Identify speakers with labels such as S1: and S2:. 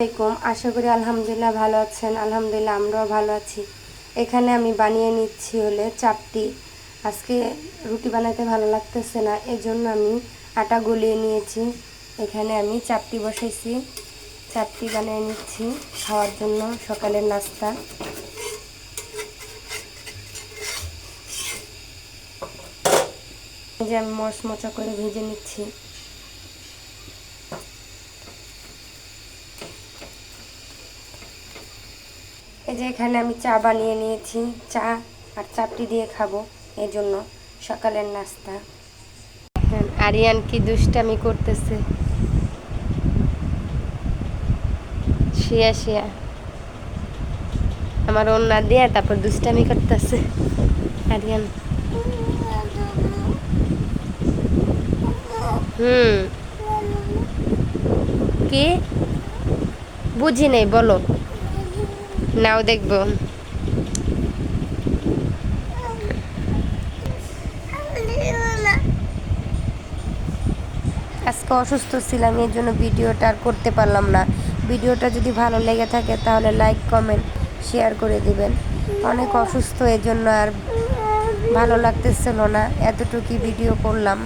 S1: আসসালামাইকুম। আশা করি আলহামদুলিল্লাহ ভালো আছেন। আলহামদুলিল্লাহ আমরাও ভালো আছি। এখানে আমি বানিয়ে নিচ্ছি হলে চাপটি। আজকে রুটি বানাতে ভালো লাগতেছে না, এজন্য আমি আটা গলিয়ে নিয়েছি। এখানে আমি চাপটি বসাইছি, চাপটি বানিয়ে নিচ্ছি খাওয়ার জন্য সকালের নাস্তা। এই যে আমি মচমচা করে ভেজে নিচ্ছি। এই যে এখানে আমি চা বানিয়ে নিয়েছি, চা আর চাপটি দিয়ে খাবো, এই জন্য সকালের নাস্তা। আরিয়ান কি দুষ্টামি করতেছে, শিয়া শিয়া আমার ওন্না দিয়ে তারপর দুষ্টামি করতেছে আরিয়ান। কি বুঝি নেই, বলো। নাও দেখবো। আজকে অসুস্থ ছিলাম, এর জন্য ভিডিওটা আর করতে পারলাম না। ভিডিওটা যদি ভালো লেগে থাকে তাহলে লাইক কমেন্ট শেয়ার করে দিবেন। অনেক অসুস্থ, এর জন্য আর ভালো লাগতেছিল না, এতটুকুই ভিডিও করলাম।